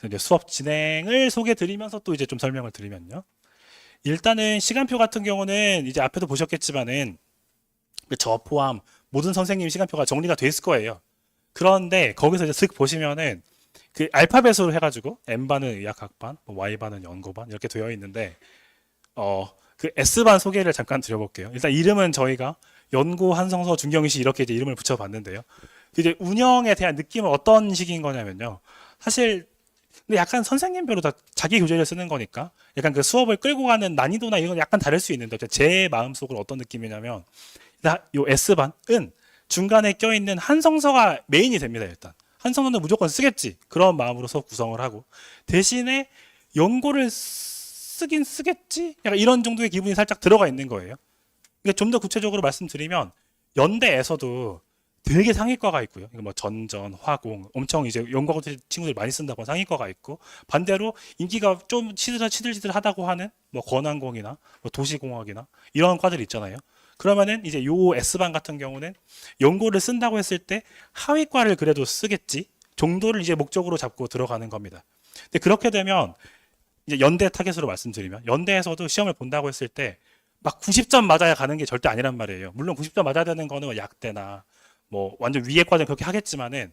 이제 수업 진행을 소개해 드리면서 또 이제 좀 설명을 드리면요. 일단은 시간표 같은 경우는 이제 앞에도 보셨겠지만은 저 포함 모든 선생님 시간표가 정리가 돼 있을 거예요. 그런데 거기서 이제 슥 보시면은 그 알파벳으로 해가지고 M반은 의학학반, 뭐 Y반은 연고반 이렇게 되어 있는데 그 S반 소개를 잠깐 드려볼게요. 일단 이름은 저희가 연고, 한성서, 중경시 이렇게 이제 이름을 붙여봤는데요. 이제 운영에 대한 느낌은 어떤 식인 거냐면요. 사실 근데 약간 선생님별로 다 자기 교재를 쓰는 거니까 약간 그 수업을 끌고 가는 난이도나 이건 약간 다를 수 있는데 제 마음속으로 어떤 느낌이냐면 요 S반은 중간에 껴있는 한성서가 메인이 됩니다. 일단 한성서는 무조건 쓰겠지 그런 마음으로 수업 구성을 하고 대신에 연고를 쓰긴 쓰겠지 약간 이런 정도의 기분이 살짝 들어가 있는 거예요. 그러니까 좀 더 구체적으로 말씀드리면 연대에서도 되게 상위과가 있고요. 이거 뭐 전전, 화공, 엄청 이제 연구하고 친구들이 많이 쓴다고 상위과가 있고 반대로 인기가 좀 치들치들하다고 하는 뭐 건항공이나 뭐 도시공학이나 이런 과들이 있잖아요. 그러면은 이제 요 S반 같은 경우는 연고를 쓴다고 했을 때 하위과를 그래도 쓰겠지 정도를 이제 목적으로 잡고 들어가는 겁니다. 근데 그렇게 되면 이제 연대 타겟으로 말씀드리면 연대에서도 시험을 본다고 했을 때 막 90점 맞아야 가는 게 절대 아니란 말이에요. 물론 90점 맞아야 되는 거는 뭐 약대나 뭐 완전 위에 과는 그렇게 하겠지만은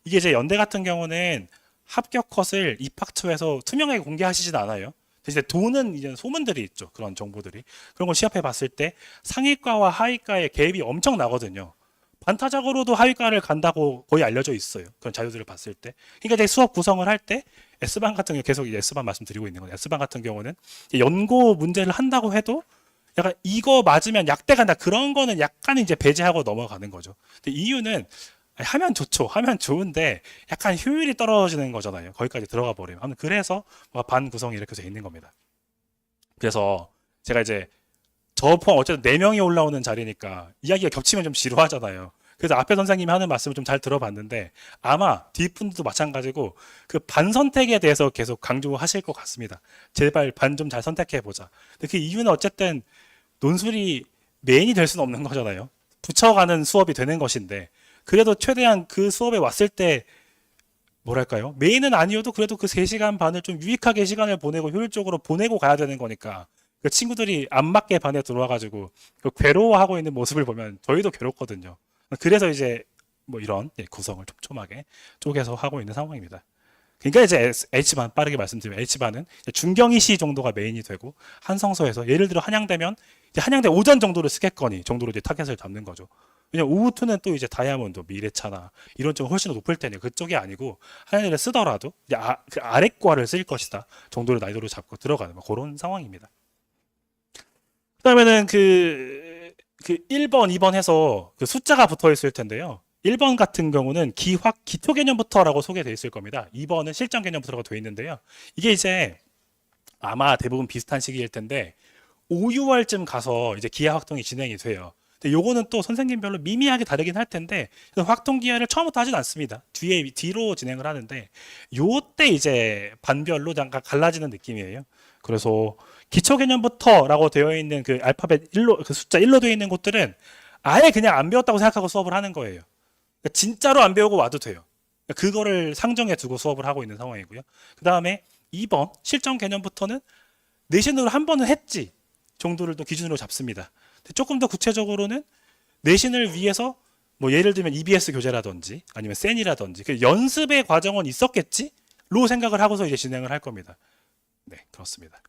이게 이제 연대 같은 경우는 합격 컷을 입학 초에서 투명하게 공개하시진 않아요. 대신에 도는 이제 소문들이 있죠. 그런 정보들이. 그런 걸 시합해 봤을 때 상위과와 하위과의 갭이 엄청 나거든요. 반타작으로도 하위과를 간다고 거의 알려져 있어요. 그런 자료들을 봤을 때. 그러니까 이제 수업 구성을 할 때 S반 같은 경우 계속 이제 S반 말씀드리고 있는 거예요. S반 같은 경우는 연고 문제를 한다고 해도 약간 이거 맞으면 약대 간다 그런 거는 약간 이제 배제하고 넘어가는 거죠. 근데 이유는 하면 좋죠. 하면 좋은데 약간 효율이 떨어지는 거잖아요. 거기까지 들어가 버리면. 아무튼 그래서 반 구성이 이렇게 돼 있는 겁니다. 그래서 제가 이제 저 포함 어쨌든 4명이 올라오는 자리니까 이야기가 겹치면 좀 지루하잖아요. 그래서 앞에 선생님이 하는 말씀을 좀 잘 들어봤는데 아마 뒷분들도 마찬가지고 그 반 선택에 대해서 계속 강조하실 것 같습니다. 제발 반 좀 잘 선택해 보자. 근데 그 이유는 어쨌든 논술이 메인이 될 수는 없는 거잖아요. 붙여가는 수업이 되는 것인데 그래도 최대한 그 수업에 왔을 때 뭐랄까요? 메인은 아니어도 그래도 그 3시간 반을 좀 유익하게 시간을 보내고 효율적으로 보내고 가야 되는 거니까 그 친구들이 안 맞게 반에 들어와가지고 그 괴로워하고 있는 모습을 보면 저희도 괴롭거든요. 그래서 이제 뭐 이런 구성을 촘촘하게 쪼개서 하고 있는 상황입니다. 그러니까 이제 H반 빠르게 말씀드리면 H반은 중경이시 정도가 메인이 되고 한성서에서 예를 들어 한양대면 이제 한양대 오전 정도를 쓰겠거니 정도로 이제 타겟을 잡는 거죠. 왜냐면 오후2는 또 이제 다이아몬드, 미래차나 이런 쪽은 훨씬 더 높을 테니 그쪽이 아니고 한양대를 쓰더라도 이제 그 아래과를 쓸 것이다 정도를 난이도로 잡고 들어가는 뭐 그런 상황입니다. 그다음에는 그 1번, 2번 해서 그 숫자가 붙어 있을 텐데요. 1번 같은 경우는 기초 개념부터라고 소개되어 있을 겁니다. 2번은 실전 개념부터라고 되어 있는데요. 이게 이제 아마 대부분 비슷한 시기일 텐데 5, 6월쯤 가서 이제 기하 확동이 진행이 돼요. 근데 요거는 또 선생님별로 미미하게 다르긴 할 텐데 확동 기하를 처음부터 하진 않습니다. 뒤로 진행을 하는데 요때 이제 반별로 잠깐 갈라지는 느낌이에요. 그래서 기초 개념부터라고 되어 있는 그 알파벳 1로 그 숫자 1로 되어 있는 곳들은 아예 그냥 안 배웠다고 생각하고 수업을 하는 거예요. 그러니까 진짜로 안 배우고 와도 돼요. 그러니까 그거를 상정해 두고 수업을 하고 있는 상황이고요. 그 다음에 2번 실전 개념부터는 내신으로 한 번은 했지 정도를 또 기준으로 잡습니다. 조금 더 구체적으로는 내신을 위해서 뭐 예를 들면 EBS 교재라든지 아니면 센이라든지 그 연습의 과정은 있었겠지로 생각을 하고서 이제 진행을 할 겁니다. 네, 그렇습니다.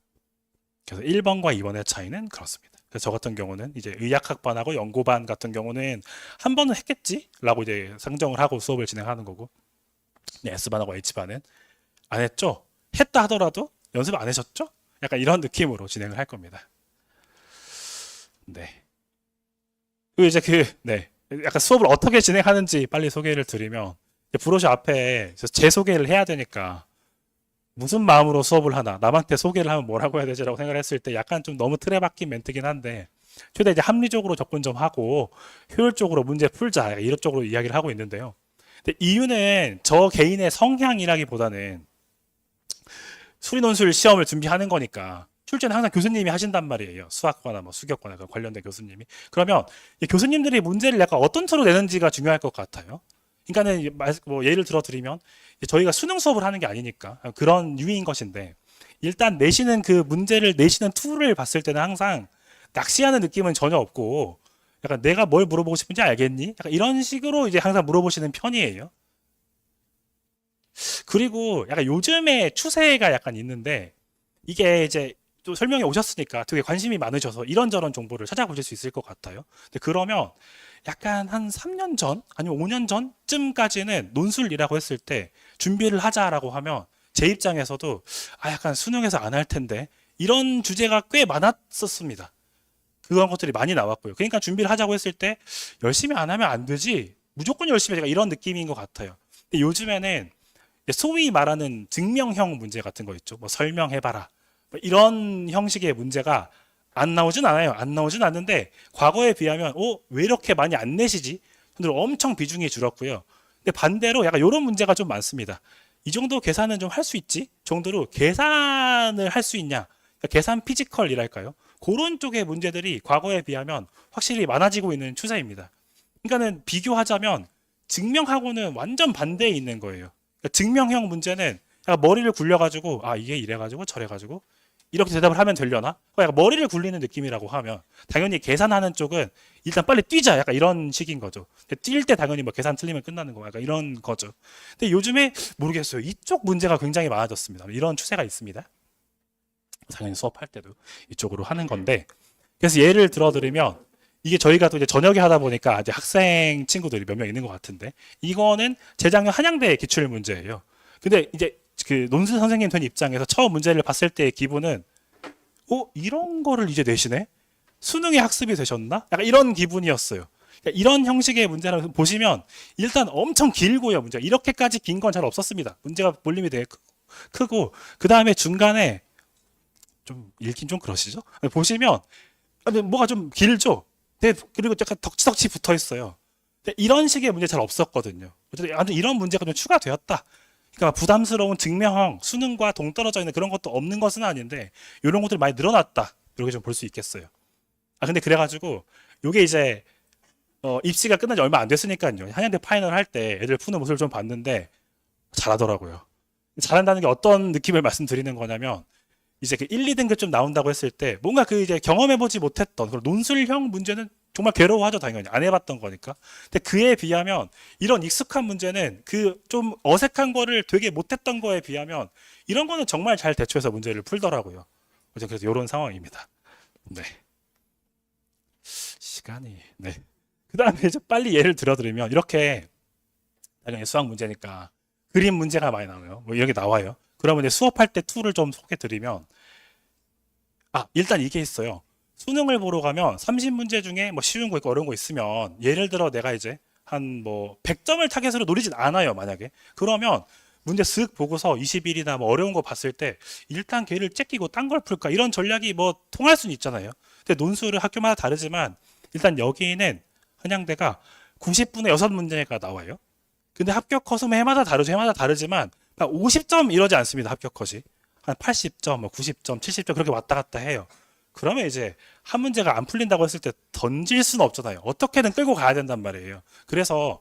그래서 1번과 2번의 차이는 그렇습니다. 그래서 저 같은 경우는 이제 의학학반하고 연고반 같은 경우는 한 번은 했겠지라고 이제 상정을 하고 수업을 진행하는 거고, 네, S반하고 H반은 안 했죠? 했다 하더라도 연습 안 하셨죠? 약간 이런 느낌으로 진행을 할 겁니다. 네. 그리고 이제 네. 약간 수업을 어떻게 진행하는지 빨리 소개를 드리면, 브로셔 앞에 제 소개를 해야 되니까, 무슨 마음으로 수업을 하나, 남한테 소개를 하면 뭐라고 해야 되지라고 생각을 했을 때 약간 좀 너무 틀에 박힌 멘트긴 한데, 최대 이제 합리적으로 접근 좀 하고, 효율적으로 문제 풀자, 이런 쪽으로 이야기를 하고 있는데요. 근데 이유는 저 개인의 성향이라기보다는 수리논술 시험을 준비하는 거니까, 출제는 항상 교수님이 하신단 말이에요. 수학과나 뭐 수격과나 관련된 교수님이. 그러면 이 교수님들이 문제를 약간 어떤 투로 내는지가 중요할 것 같아요. 그러니까는 뭐 예를 들어 드리면 저희가 수능 수업을 하는 게 아니니까 그런 유의인 것인데 일단 내시는 그 문제를 내시는 툴을 봤을 때는 항상 낚시하는 느낌은 전혀 없고 약간 내가 뭘 물어보고 싶은지 알겠니? 약간 이런 식으로 이제 항상 물어보시는 편이에요. 그리고 약간 요즘에 추세가 약간 있는데 이게 이제 또 설명해 오셨으니까 되게 관심이 많으셔서 이런저런 정보를 찾아보실 수 있을 것 같아요. 근데 그러면 약간 한 3년 전 아니면 5년 전쯤까지는 논술이라고 했을 때 준비를 하자라고 하면 제 입장에서도 아 약간 수능에서 안 할 텐데 이런 주제가 꽤 많았었습니다. 그런 것들이 많이 나왔고요. 그러니까 준비를 하자고 했을 때 열심히 안 하면 안 되지. 무조건 열심히 해야 이런 느낌인 것 같아요. 근데 요즘에는 소위 말하는 증명형 문제 같은 거 있죠. 뭐 설명해봐라. 뭐 이런 형식의 문제가 안 나오진 않아요. 안 나오진 않는데 과거에 비하면 왜 이렇게 많이 안 내시지? 손으로 엄청 비중이 줄었고요. 근데 반대로 약간 이런 문제가 좀 많습니다. 이 정도 계산은 좀 할 수 있지? 정도로 계산을 할 수 있냐? 그러니까 계산 피지컬이랄까요? 그런 쪽의 문제들이 과거에 비하면 확실히 많아지고 있는 추세입니다. 그러니까는 비교하자면 증명하고는 완전 반대에 있는 거예요. 그러니까 증명형 문제는 약간 머리를 굴려가지고 아 이게 이래가지고 저래가지고 이렇게 대답을 하면 되려나? 약간 머리를 굴리는 느낌이라고 하면 당연히 계산하는 쪽은 일단 빨리 뛰자 약간 이런 식인 거죠. 뛸 때 당연히 뭐 계산 틀리면 끝나는 거 약간 이런 거죠. 근데 요즘에 모르겠어요. 이쪽 문제가 굉장히 많아졌습니다. 이런 추세가 있습니다. 당연히 수업할 때도 이쪽으로 하는 건데 그래서 예를 들어드리면 이게 저희가 또 이제 저녁에 하다 보니까 이제 학생 친구들이 몇 명 있는 것 같은데 이거는 재작년 한양대 기출 문제예요. 근데 이제 그 논술 선생님 된 입장에서 처음 문제를 봤을 때의 기분은 이런 거를 이제 내시네? 수능에 학습이 되셨나? 약간 이런 기분이었어요. 그러니까 이런 형식의 문제를 보시면 일단 엄청 길고요. 문제가 이렇게까지 긴 건 잘 없었습니다. 문제가 볼륨이 되게 크고 그 다음에 중간에 좀 읽긴 좀 그러시죠? 보시면 뭐가 좀 길죠? 그리고 약간 덕지덕지 붙어 있어요. 이런 식의 문제 잘 없었거든요. 아무튼 이런 문제가 좀 추가되었다. 그러니까 부담스러운 증명형, 수능과 동떨어져 있는 그런 것도 없는 것은 아닌데 이런 것들이 많이 늘어났다. 이렇게 좀 볼 수 있겠어요. 근데 그래가지고 요게 이제 입시가 끝난 지 얼마 안 됐으니까요. 한양대 파이널 할 때 애들 푸는 모습을 좀 봤는데 잘하더라고요. 잘한다는 게 어떤 느낌을 말씀드리는 거냐면 이제 그 1, 2등급 좀 나온다고 했을 때 뭔가 그 이제 경험해보지 못했던 그런 논술형 문제는 정말 괴로워하죠, 당연히. 안 해봤던 거니까. 근데 그에 비하면 이런 익숙한 문제는 그 좀 어색한 거를 되게 못했던 거에 비하면 이런 거는 정말 잘 대처해서 문제를 풀더라고요. 그래서 이런 상황입니다. 네. 시간이, 네. 그 다음에 이제 빨리 예를 들어드리면 이렇게 당연히 수학 문제니까 그림 문제가 많이 나와요. 뭐 이런 게 나와요. 그러면 이제 수업할 때 툴을 좀 소개드리면 일단 이게 있어요. 수능을 보러 가면 30문제 중에 뭐 쉬운 거 있고 어려운 거 있으면 예를 들어 내가 이제 한 뭐 100점을 타겟으로 노리진 않아요, 만약에. 그러면 문제 쓱 보고서 20일이나 뭐 어려운 거 봤을 때 일단 걔를 째끼고 딴 걸 풀까 이런 전략이 뭐 통할 수는 있잖아요. 근데 논술은 학교마다 다르지만 일단 여기는 한양대가 90분에 6문제가 나와요. 근데 합격 컷은 해마다 다르죠. 해마다 다르지만 50점 이러지 않습니다. 합격 컷이. 한 80점, 뭐 90점, 70점 그렇게 왔다 갔다 해요. 그러면 이제 한 문제가 안 풀린다고 했을 때 던질 수는 없잖아요. 어떻게든 끌고 가야 된단 말이에요. 그래서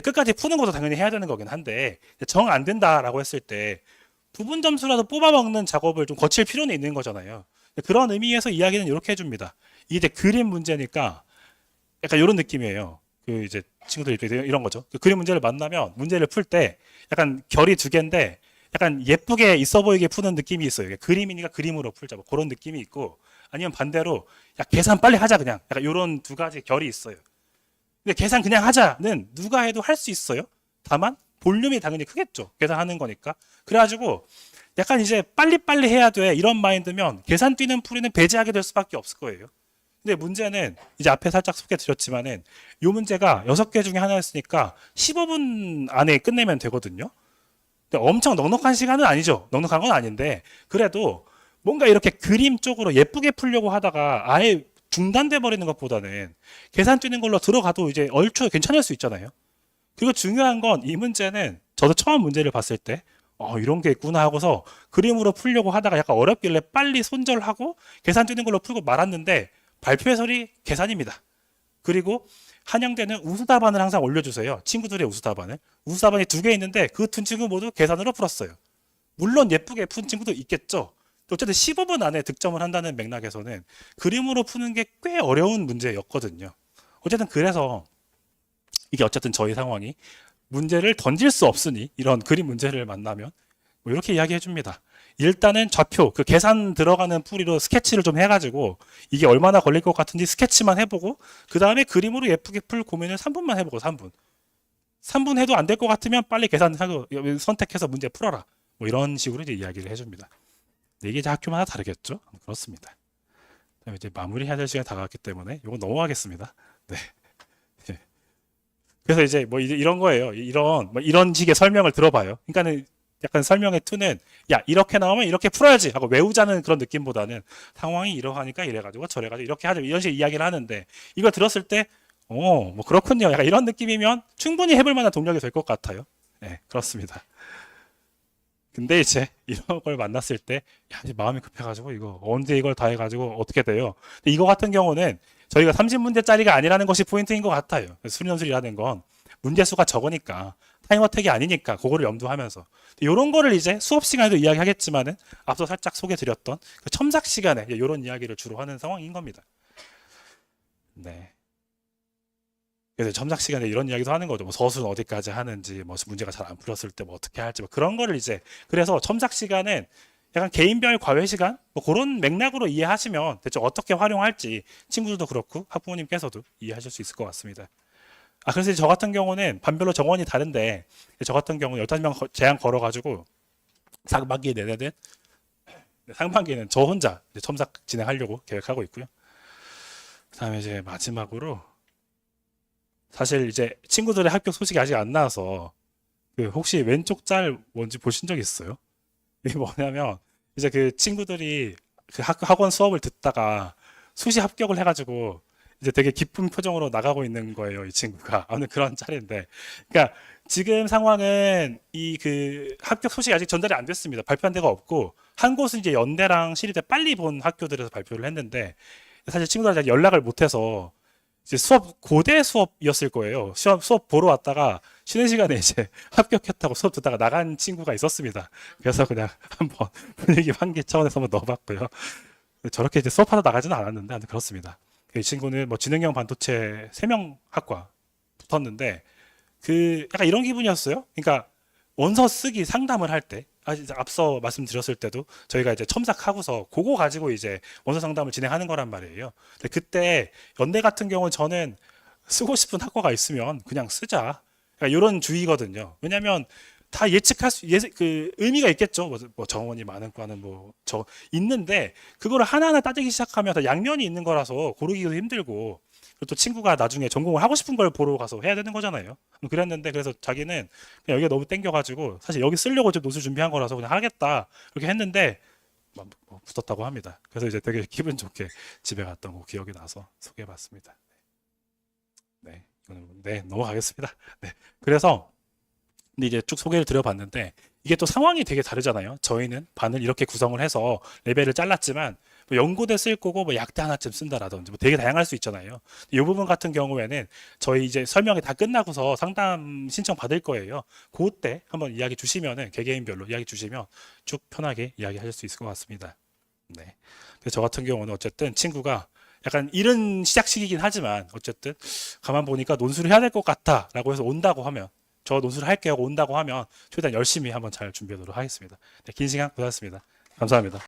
끝까지 푸는 것도 당연히 해야 되는 거긴 한데 정 안 된다라고 했을 때 부분 점수라도 뽑아먹는 작업을 좀 거칠 필요는 있는 거잖아요. 그런 의미에서 이야기는 이렇게 해줍니다. 이게 이제 그림 문제니까 약간 이런 느낌이에요. 그 이제 친구들 입장에서 이런 거죠. 그 그림 문제를 만나면 문제를 풀 때 약간 결이 두 개인데 약간 예쁘게 있어 보이게 푸는 느낌이 있어요. 그림이니까 그림으로 풀자 뭐 그런 느낌이 있고 아니면 반대로 야 계산 빨리 하자 그냥 약간 이런 두 가지 결이 있어요. 근데 계산 그냥 하자는 누가 해도 할 수 있어요. 다만 볼륨이 당연히 크겠죠. 계산하는 거니까. 그래가지고 약간 이제 빨리빨리 해야 돼 이런 마인드면 계산 뛰는 풀이는 배제하게 될 수밖에 없을 거예요. 근데 문제는 이제 앞에 살짝 소개 드렸지만은 이 문제가 6개 중에 하나였으니까 15분 안에 끝내면 되거든요. 근데 엄청 넉넉한 시간은 아니죠. 넉넉한 건 아닌데 그래도 뭔가 이렇게 그림 쪽으로 예쁘게 풀려고 하다가 아예 중단돼 버리는 것보다는 계산 뛰는 걸로 들어가도 이제 얼추 괜찮을 수 있잖아요. 그리고 중요한 건 이 문제는 저도 처음 문제를 봤을 때 이런 게 있구나 하고서 그림으로 풀려고 하다가 약간 어렵길래 빨리 손절하고 계산 뛰는 걸로 풀고 말았는데 발표 해설이 계산입니다. 그리고 한양대는 우수답안을 항상 올려주세요. 친구들의 우수답안을. 우수답안이 2개 있는데 그 2친구 모두 계산으로 풀었어요. 물론 예쁘게 푼 친구도 있겠죠. 어쨌든 15분 안에 득점을 한다는 맥락에서는 그림으로 푸는 게 꽤 어려운 문제였거든요. 어쨌든 그래서 이게 어쨌든 저희 상황이 문제를 던질 수 없으니 이런 그림 문제를 만나면 뭐 이렇게 이야기해 줍니다. 일단은 좌표, 그 계산 들어가는 풀이로 스케치를 좀 해가지고 이게 얼마나 걸릴 것 같은지 스케치만 해보고 그 다음에 그림으로 예쁘게 풀 고민을 3분만 해보고 3분. 3분 해도 안 될 것 같으면 빨리 계산하고 선택해서 문제 풀어라. 뭐 이런 식으로 이제 이야기를 해줍니다. 이게 이제 학교마다 다르겠죠? 그렇습니다. 그다음에 이제 마무리해야 될 시간이 다가왔기 때문에 이거 넘어가겠습니다. 네. 네. 그래서 이제 뭐 이런 거예요. 이런 식의 설명을 들어봐요. 그러니까는 약간 설명의 투는 야 이렇게 나오면 이렇게 풀어야지 하고 외우자는 그런 느낌보다는 상황이 이러하니까 이래가지고 저래가지고 이렇게 하죠 이런 식의 이야기를 하는데 이걸 들었을 때 뭐 그렇군요 약간 이런 느낌이면 충분히 해볼 만한 동력이 될 것 같아요. 네 그렇습니다. 근데 이제 이런 걸 만났을 때 야, 이제 마음이 급해가지고 이거 언제 이걸 다 해가지고 어떻게 돼요? 근데 이거 같은 경우는 저희가 30문제짜리가 아니라는 것이 포인트인 것 같아요. 수련술이라는 건 문제 수가 적으니까 타임어택이 아니니까 그거를 염두하면서 이런 거를 이제 수업 시간에도 이야기하겠지만은 앞서 살짝 소개드렸던 그 첨삭 시간에 이런 이야기를 주로 하는 상황인 겁니다. 네. 그래서 첨삭 시간에 이런 이야기도 하는 거죠. 뭐 서술은 어디까지 하는지, 뭐 문제가 잘 안 풀렸을 때 뭐 어떻게 할지, 뭐 그런 거를 이제 그래서 첨삭 시간은 약간 개인별 과외 시간 뭐 그런 맥락으로 이해하시면 대체 어떻게 활용할지 친구들도 그렇고 학부모님께서도 이해하실 수 있을 것 같습니다. 그래서 저 같은 경우는 반별로 정원이 다른데 저 같은 경우는 15명 제한 걸어가지고 상반기 내내는 상반기에는 저 혼자 이제 첨삭 진행하려고 계획하고 있고요. 그다음에 이제 마지막으로 사실 이제 친구들의 합격 소식이 아직 안 나와서 그 혹시 왼쪽 짤 뭔지 보신 적 있어요? 이게 뭐냐면 이제 그 친구들이 그 학원 수업을 듣다가 수시 합격을 해가지고 이제 되게 기쁜 표정으로 나가고 있는 거예요, 이 친구가. 아무튼 그런 짤인데. 그러니까 지금 상황은 이 그 합격 소식이 아직 전달이 안 됐습니다. 발표한 데가 없고 한 곳은 이제 연대랑 시립대 빨리 본 학교들에서 발표를 했는데 사실 친구들한테 연락을 못 해서 이제 고대 수업이었을 거예요. 수업 보러 왔다가 쉬는 시간에 이제 합격했다고 수업 듣다가 나간 친구가 있었습니다. 그래서 그냥 한번 분위기 환기 차원에서 한번 넣어봤고요. 저렇게 이제 수업하다 나가지는 않았는데 아무튼 그렇습니다. 이 친구는 뭐 지능형 반도체 3명 학과 붙었는데 그 약간 이런 기분이었어요. 그러니까 원서 쓰기 상담을 할 때, 이제 앞서 말씀드렸을 때도 저희가 이제 첨삭하고서 그거 가지고 이제 원서 상담을 진행하는 거란 말이에요. 근데 그때 연대 같은 경우는 저는 쓰고 싶은 학과가 있으면 그냥 쓰자. 그러니까 이런 주의거든요. 왜냐하면 다 예측할 그 의미가 있겠죠. 뭐 정원이 많은 과는 뭐 저 있는데 그거를 하나하나 따지기 시작하면 다 양면이 있는 거라서 고르기도 힘들고 그리고 또 친구가 나중에 전공을 하고 싶은 걸 보러 가서 해야 되는 거잖아요. 그랬는데 그래서 자기는 그냥 여기가 너무 땡겨가지고 사실 여기 쓰려고 좀 노출 준비한 거라서 그냥 하겠다 그렇게 했는데 뭐 붙었다고 합니다. 그래서 이제 되게 기분 좋게 집에 갔던 거 기억이 나서 소개해봤습니다. 네, 네 넘어가겠습니다. 네, 그래서 근데 이제 쭉 소개를 드려봤는데 이게 또 상황이 되게 다르잖아요. 저희는 반을 이렇게 구성을 해서 레벨을 잘랐지만 뭐 연고대 쓸 거고 뭐 약대 하나쯤 쓴다라든지 뭐 되게 다양할 수 있잖아요. 이 부분 같은 경우에는 저희 이제 설명이 다 끝나고서 상담 신청 받을 거예요. 그때 한번 이야기 주시면은 개개인별로 이야기 주시면 쭉 편하게 이야기하실 수 있을 것 같습니다. 네. 그래서 저 같은 경우는 어쨌든 친구가 약간 이른 시작식이긴 하지만 어쨌든 가만 보니까 논술을 해야 될 것 같다라고 해서 온다고 하면 저 논술을 할게요 하고 온다고 하면 최대한 열심히 한번 잘 준비하도록 하겠습니다. 네, 긴 시간 고생하셨습니다. 감사합니다.